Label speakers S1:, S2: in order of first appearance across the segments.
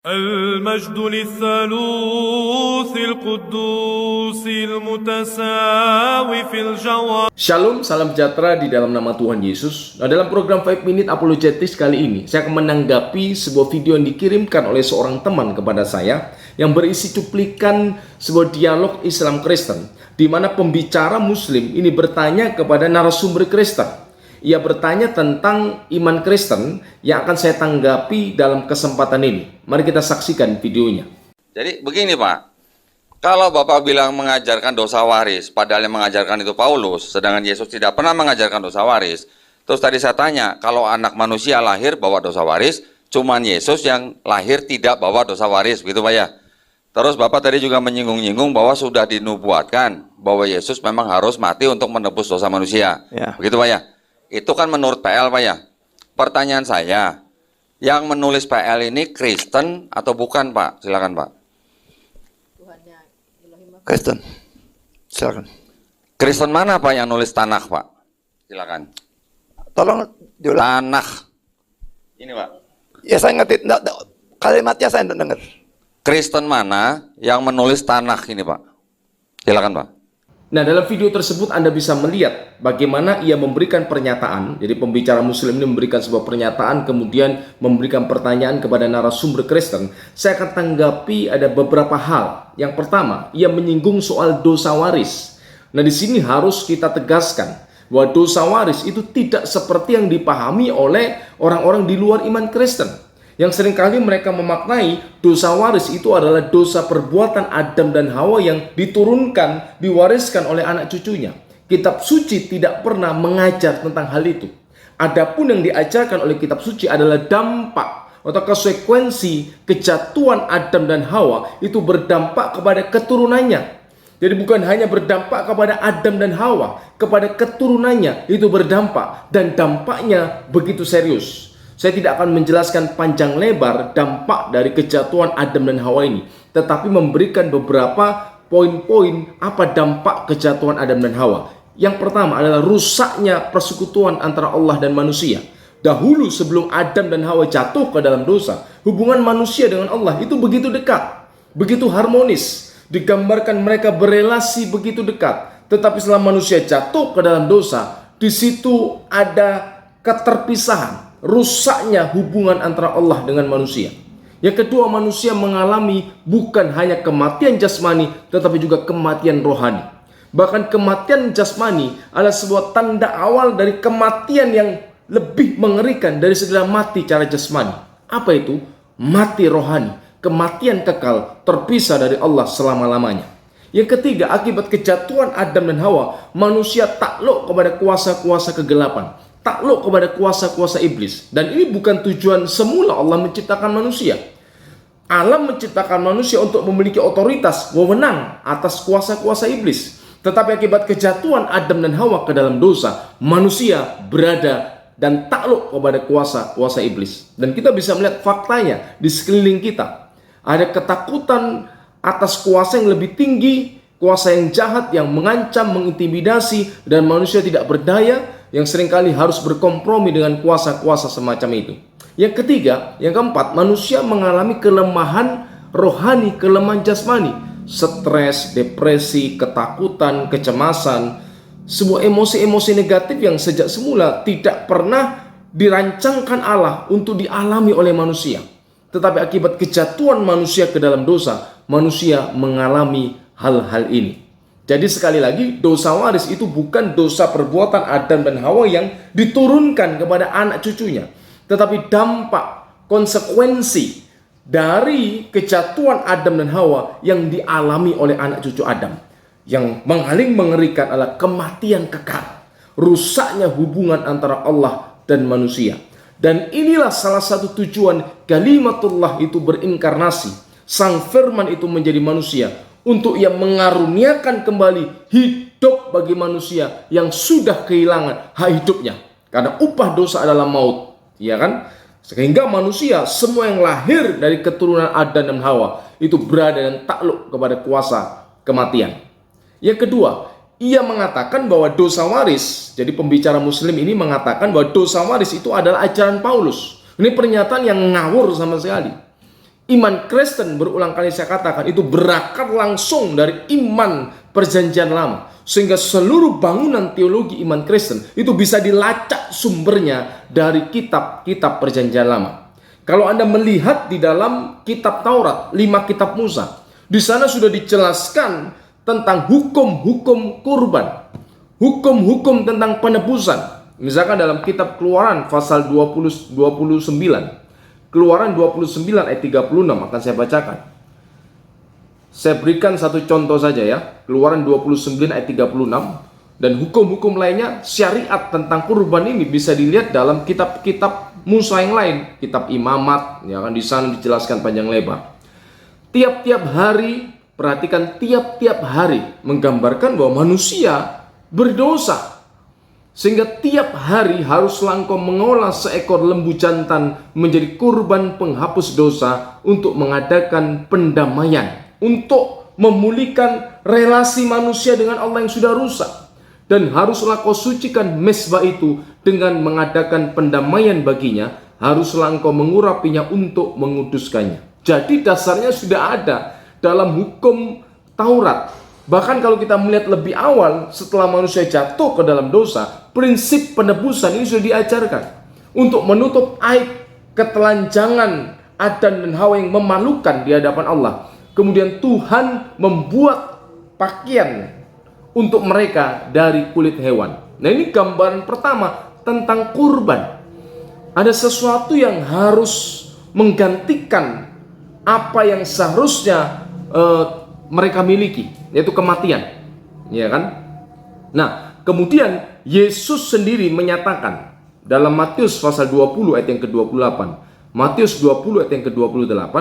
S1: المجد للثالوث القدوس المتساوي في الجوهر.
S2: Shalom, salam sejahtera di dalam nama Tuhan Yesus. Nah, dalam program 5 Minute Apologetics kali ini, saya akan menanggapi sebuah video yang dikirimkan oleh seorang teman kepada saya yang berisi cuplikan sebuah dialog Islam Kristen, di mana pembicara Muslim ini bertanya kepada narasumber Kristen. Ia bertanya tentang iman Kristen yang akan saya tanggapi dalam kesempatan ini. Mari kita saksikan videonya.
S3: Jadi begini Pak, kalau Bapak bilang mengajarkan dosa waris, padahal yang mengajarkan itu Paulus, sedangkan Yesus tidak pernah mengajarkan dosa waris. Terus tadi saya tanya, kalau anak manusia lahir bawa dosa waris, cuman Yesus yang lahir tidak bawa dosa waris, begitu Pak ya. Terus Bapak tadi juga menyinggung-nyinggung bahwa sudah dinubuatkan bahwa Yesus memang harus mati untuk menebus dosa manusia, begitu Pak ya. Itu kan menurut PL Pak ya. Pertanyaan saya, yang menulis PL ini Kristen atau bukan Pak? Silakan Pak.
S4: Kristen, silakan.
S3: Kristen mana Pak yang nulis Tanakh Pak? Silakan.
S4: Tolong diulang.
S3: Tanakh. Ini Pak.
S4: Ya saya ngerti, kalimatnya saya tidak dengar.
S3: Kristen mana yang menulis Tanakh ini Pak? Silakan Pak.
S2: Nah, dalam video tersebut Anda bisa melihat bagaimana ia memberikan pernyataan. Jadi pembicara Muslim ini memberikan sebuah pernyataan, kemudian memberikan pertanyaan kepada narasumber Kristen. Saya akan tanggapi ada beberapa hal. Yang pertama, ia menyinggung soal dosa waris. Nah, di sini harus kita tegaskan bahwa dosa waris itu tidak seperti yang dipahami oleh orang-orang di luar iman Kristen, yang seringkali mereka memaknai dosa waris itu adalah dosa perbuatan Adam dan Hawa yang diturunkan, diwariskan oleh anak cucunya. Kitab suci tidak pernah mengajar tentang hal itu. Adapun yang diajarkan oleh kitab suci adalah dampak atau konsekuensi kejatuhan Adam dan Hawa itu berdampak kepada keturunannya. Jadi bukan hanya berdampak kepada Adam dan Hawa, kepada keturunannya itu berdampak, dan dampaknya begitu serius. Saya tidak akan menjelaskan panjang lebar dampak dari kejatuhan Adam dan Hawa ini, tetapi memberikan beberapa poin-poin apa dampak kejatuhan Adam dan Hawa. Yang pertama adalah rusaknya persekutuan antara Allah dan manusia. Dahulu sebelum Adam dan Hawa jatuh ke dalam dosa, hubungan manusia dengan Allah itu begitu dekat, begitu harmonis. Digambarkan mereka berelasi begitu dekat. Tetapi setelah manusia jatuh ke dalam dosa, di situ ada keterpisahan. Rusaknya hubungan antara Allah dengan manusia. Yang kedua, manusia mengalami bukan hanya kematian jasmani, tetapi juga kematian rohani. Bahkan kematian jasmani adalah sebuah tanda awal dari kematian yang lebih mengerikan dari segala mati cara jasmani. Apa itu? Mati rohani, kematian kekal, terpisah dari Allah selama-lamanya. Yang ketiga, akibat kejatuhan Adam dan Hawa, manusia takluk kepada kuasa-kuasa kegelapan, takluk kepada kuasa-kuasa iblis. Dan ini bukan tujuan semula Allah menciptakan manusia. Alam menciptakan manusia untuk memiliki otoritas, wewenang atas kuasa-kuasa iblis. Tetapi akibat kejatuhan Adam dan Hawa ke dalam dosa, manusia berada dan takluk kepada kuasa-kuasa iblis. Dan kita bisa melihat faktanya di sekeliling kita. Ada ketakutan atas kuasa yang lebih tinggi, kuasa yang jahat, yang mengancam, mengintimidasi, dan manusia tidak berdaya, yang seringkali harus berkompromi dengan kuasa-kuasa semacam itu. Yang ketiga, yang keempat, manusia mengalami kelemahan rohani, kelemahan jasmani, stres, depresi, ketakutan, kecemasan, sebuah emosi-emosi negatif yang sejak semula tidak pernah dirancangkan Allah untuk dialami oleh manusia. Tetapi akibat kejatuhan manusia ke dalam dosa, manusia mengalami hal-hal ini. Jadi sekali lagi, dosa waris itu bukan dosa perbuatan Adam dan Hawa yang diturunkan kepada anak cucunya, tetapi dampak, konsekuensi dari kejatuhan Adam dan Hawa yang dialami oleh anak cucu Adam. Yang paling mengerikan adalah kematian kekal, rusaknya hubungan antara Allah dan manusia. Dan inilah salah satu tujuan kalimatullah itu berinkarnasi. Sang firman itu menjadi manusia untuk ia mengaruniakan kembali hidup bagi manusia yang sudah kehilangan hak hidupnya. Karena upah dosa adalah maut, ya kan? Sehingga manusia, semua yang lahir dari keturunan Adam dan Hawa itu berada dan takluk kepada kuasa kematian. Yang kedua, ia mengatakan bahwa dosa waris. Jadi pembicara Muslim ini mengatakan bahwa dosa waris itu adalah ajaran Paulus. Ini pernyataan yang ngawur sama sekali. Iman Kristen, berulang kali saya katakan, itu berakar langsung dari iman perjanjian lama. Sehingga seluruh bangunan teologi iman Kristen itu bisa dilacak sumbernya dari kitab-kitab perjanjian lama. Kalau Anda melihat di dalam kitab Taurat, 5 kitab Musa, di sana sudah dijelaskan tentang hukum-hukum kurban, hukum-hukum tentang penebusan. Misalkan dalam kitab Keluaran pasal 29, Keluaran 29 ayat 36 akan saya bacakan. Saya berikan satu contoh saja ya. Keluaran 29 ayat 36. Dan hukum-hukum lainnya, syariat tentang kurban ini bisa dilihat dalam kitab-kitab Musa yang lain. Kitab Imamat, ya kan, di sana dijelaskan panjang lebar. Tiap-tiap hari, perhatikan, tiap-tiap hari menggambarkan bahwa manusia berdosa. Sehingga tiap hari haruslah engkau mengolah seekor lembu jantan menjadi kurban penghapus dosa untuk mengadakan pendamaian, untuk memulihkan relasi manusia dengan Allah yang sudah rusak. Dan haruslah kau sucikan mezbah itu dengan mengadakan pendamaian baginya. Haruslah engkau mengurapinya untuk menguduskannya. Jadi dasarnya sudah ada dalam hukum Taurat. Bahkan kalau kita melihat lebih awal, setelah manusia jatuh ke dalam dosa, prinsip penebusan ini sudah diajarkan untuk menutup aib ketelanjangan Adam dan Hawa yang memalukan di hadapan Allah. Kemudian Tuhan membuat pakaian untuk mereka dari kulit hewan. Nah, ini gambaran pertama tentang kurban. Ada sesuatu yang harus menggantikan apa yang seharusnya mereka miliki, yaitu kematian, ya kan? Nah, kemudian Yesus sendiri menyatakan dalam Matius pasal 20 ayat yang ke-28. Matius 20 ayat yang ke-28,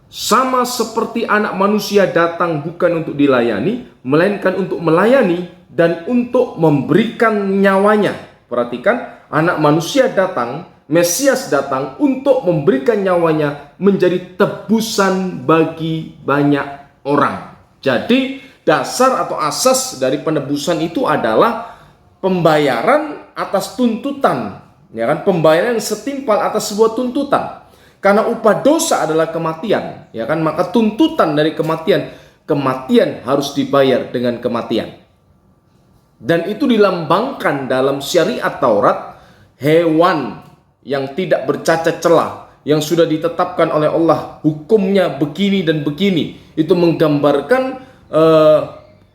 S2: sama seperti anak manusia datang bukan untuk dilayani, melainkan untuk melayani dan untuk memberikan nyawanya. Perhatikan, anak manusia datang, Mesias datang untuk memberikan nyawanya menjadi tebusan bagi banyak orang. Jadi dasar atau asas dari penebusan itu adalah pembayaran atas tuntutan, ya kan? Pembayaran yang setimpal atas sebuah tuntutan. Karena upah dosa adalah kematian, ya kan? Maka tuntutan dari kematian harus dibayar dengan kematian. Dan itu dilambangkan dalam syariat Taurat, hewan yang tidak bercacat celah, yang sudah ditetapkan oleh Allah hukumnya begini dan begini, itu menggambarkan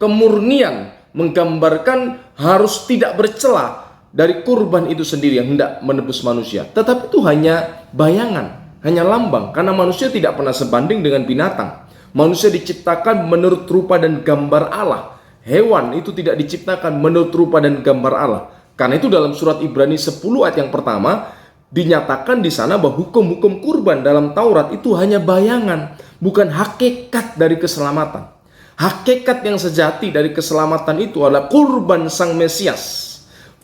S2: kemurnian, menggambarkan harus tidak bercela dari kurban itu sendiri yang hendak menebus manusia. Tetapi itu hanya bayangan, hanya lambang, karena manusia tidak pernah sebanding dengan binatang. Manusia diciptakan menurut rupa dan gambar Allah. Hewan itu tidak diciptakan menurut rupa dan gambar Allah. Karena itu dalam surat Ibrani 10 ayat yang pertama dinyatakan di sana bahwa hukum-hukum kurban dalam Taurat itu hanya bayangan, bukan hakikat dari keselamatan. Hakikat yang sejati dari keselamatan itu adalah kurban Sang Mesias,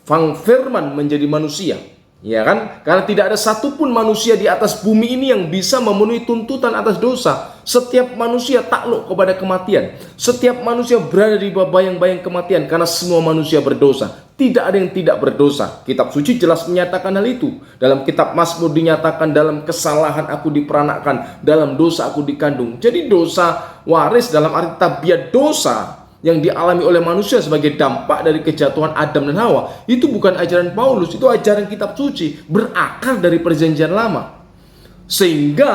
S2: Sang Firman menjadi manusia, ya kan? Karena tidak ada satupun manusia di atas bumi ini yang bisa memenuhi tuntutan atas dosa. Setiap manusia takluk kepada kematian. Setiap manusia berada di bawah bayang-bayang kematian karena semua manusia berdosa. Tidak ada yang tidak berdosa. Kitab suci jelas menyatakan hal itu. Dalam kitab Mazmur dinyatakan, dalam kesalahan aku diperanakkan, dalam dosa aku dikandung. Jadi dosa waris dalam arti tabiat dosa yang dialami oleh manusia sebagai dampak dari kejatuhan Adam dan Hawa, itu bukan ajaran Paulus, itu ajaran kitab suci, berakar dari perjanjian lama. Sehingga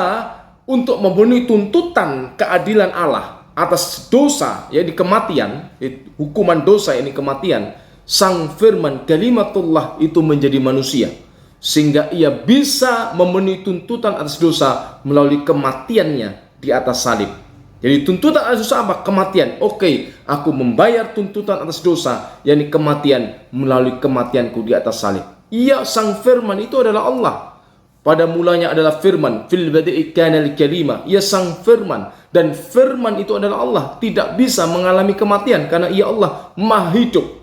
S2: untuk memenuhi tuntutan keadilan Allah atas dosa, yaitu kematian, hukuman dosa ini kematian, Sang Firman Kalimatullah itu menjadi manusia, sehingga ia bisa memenuhi tuntutan atas dosa melalui kematiannya di atas salib. Jadi tuntutan atas dosa apa? Kematian. Oke, aku membayar tuntutan atas dosa, yakni kematian, melalui kematianku di atas salib. Ia Sang Firman itu adalah Allah. Pada mulanya adalah Firman, fil badi'i kanal kalima. Ia Sang Firman, dan Firman itu adalah Allah, tidak bisa mengalami kematian karena ia Allah Maha Hidup.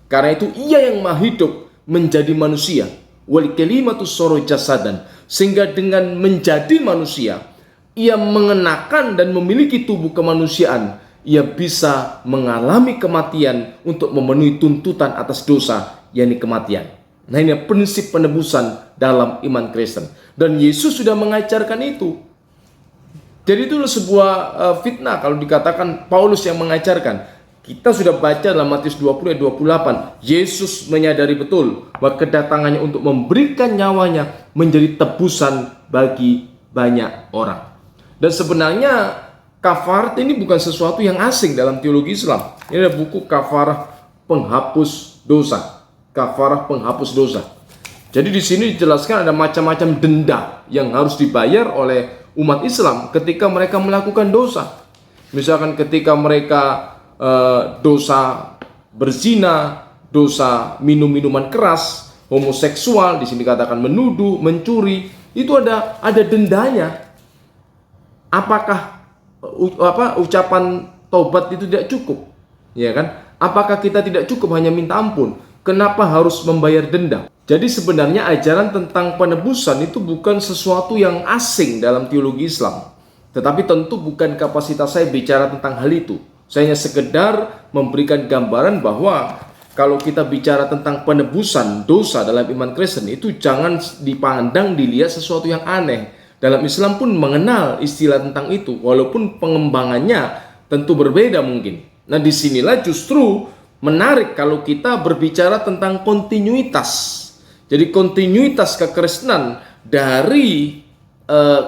S2: Karena itu ia yang Maha Hidup menjadi manusia. Wal kalimatu soro jasadan, sehingga dengan menjadi manusia, ia mengenakan dan memiliki tubuh kemanusiaan. Ia bisa mengalami kematian untuk memenuhi tuntutan atas dosa, yakni kematian. Nah, ini prinsip penebusan dalam iman Kristen. Dan Yesus sudah mengajarkan itu. Jadi itu sebuah fitnah kalau dikatakan Paulus yang mengajarkan. Kita sudah baca dalam Matius 20 ayat 28, Yesus menyadari betul bahwa kedatangannya untuk memberikan nyawanya menjadi tebusan bagi banyak orang. Dan sebenarnya kafarat ini bukan sesuatu yang asing dalam teologi Islam. Ini ada buku kafarah penghapus dosa. Kafarah penghapus dosa. Jadi di sini dijelaskan ada macam-macam denda yang harus dibayar oleh umat Islam ketika mereka melakukan dosa. Misalkan ketika mereka dosa berzina, dosa minum minuman keras, homoseksual, di sini dikatakan menuduh, mencuri, itu ada dendanya. Apakah ucapan tobat itu tidak cukup? Ya kan? Apakah kita tidak cukup hanya minta ampun? Kenapa harus membayar denda? Jadi sebenarnya ajaran tentang penebusan itu bukan sesuatu yang asing dalam teologi Islam. Tetapi tentu bukan kapasitas saya bicara tentang hal itu. Saya hanya sekedar memberikan gambaran bahwa kalau kita bicara tentang penebusan dosa dalam iman Kristen itu jangan dipandang, dilihat sesuatu yang aneh. Dalam Islam pun mengenal istilah tentang itu, walaupun pengembangannya tentu berbeda mungkin. Nah, disinilah justru menarik kalau kita berbicara tentang kontinuitas. Jadi kontinuitas kekristenan dari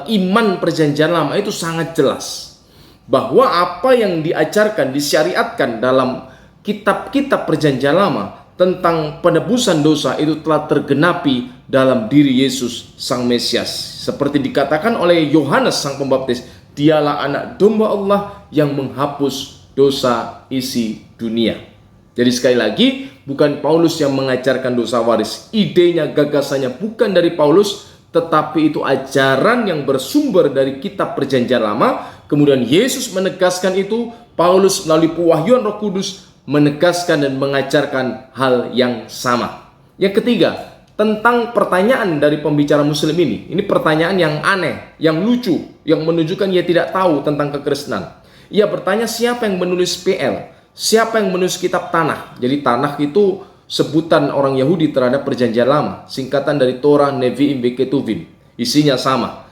S2: iman perjanjian lama itu sangat jelas. Bahwa apa yang diajarkan, disyariatkan dalam kitab-kitab perjanjian lama tentang penebusan dosa itu telah tergenapi dalam diri Yesus Sang Mesias. Seperti dikatakan oleh Yohanes Sang Pembaptis, dialah anak domba Allah yang menghapus dosa isi dunia. Jadi sekali lagi, bukan Paulus yang mengajarkan dosa waris. Idenya, gagasannya bukan dari Paulus, tetapi itu ajaran yang bersumber dari kitab perjanjian lama. Kemudian Yesus menegaskan itu, Paulus melalui pewahyuan Roh Kudus menegaskan dan mengajarkan hal yang sama. Yang ketiga, tentang pertanyaan dari pembicara muslim ini. Ini pertanyaan yang aneh, yang lucu, yang menunjukkan ia tidak tahu tentang kekristenan. Ia bertanya siapa yang menulis PL, siapa yang menulis kitab Tanakh. Jadi Tanakh itu sebutan orang Yahudi terhadap perjanjian lama, singkatan dari Torah, Nevi'im, Ketuvim. Isinya sama.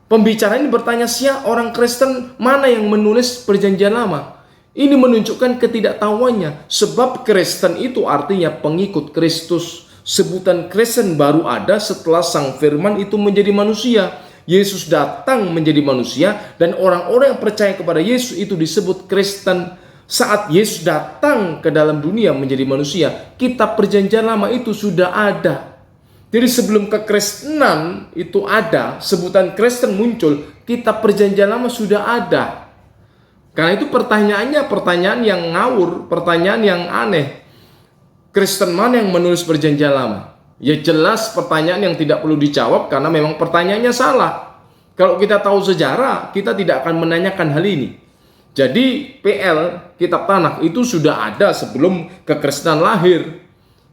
S2: Pembicara ini bertanya siapa orang Kristen mana yang menulis perjanjian lama. Ini menunjukkan ketidaktahuannya. Sebab Kristen itu artinya pengikut Kristus. Sebutan Kristen baru ada setelah Sang Firman itu menjadi manusia. Yesus datang menjadi manusia dan orang-orang yang percaya kepada Yesus itu disebut Kristen. Saat Yesus datang ke dalam dunia menjadi manusia, kitab perjanjian lama itu sudah ada. Jadi sebelum kekristenan itu ada, sebutan Kristen muncul, kitab perjanjian lama sudah ada. Karena itu pertanyaannya pertanyaan yang ngawur, pertanyaan yang aneh. Kristen mana yang menulis perjanjian lama? Ya jelas pertanyaan yang tidak perlu dijawab karena memang pertanyaannya salah. Kalau kita tahu sejarah, kita tidak akan menanyakan hal ini. Jadi PL, kitab Tanakh itu sudah ada sebelum kekristenan lahir.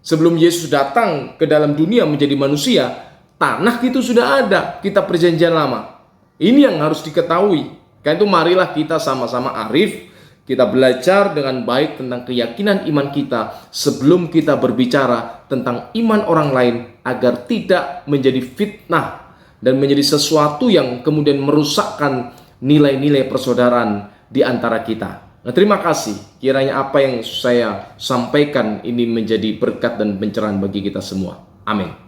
S2: Sebelum Yesus datang ke dalam dunia menjadi manusia, Tanakh itu sudah ada, kitab perjanjian lama. Ini yang harus diketahui. Karena itu marilah kita sama-sama arif, kita belajar dengan baik tentang keyakinan iman kita sebelum kita berbicara tentang iman orang lain agar tidak menjadi fitnah dan menjadi sesuatu yang kemudian merusakkan nilai-nilai persaudaraan di antara kita. Nah, terima kasih. Kiranya apa yang saya sampaikan ini menjadi berkat dan pencerahan bagi kita semua. Amin.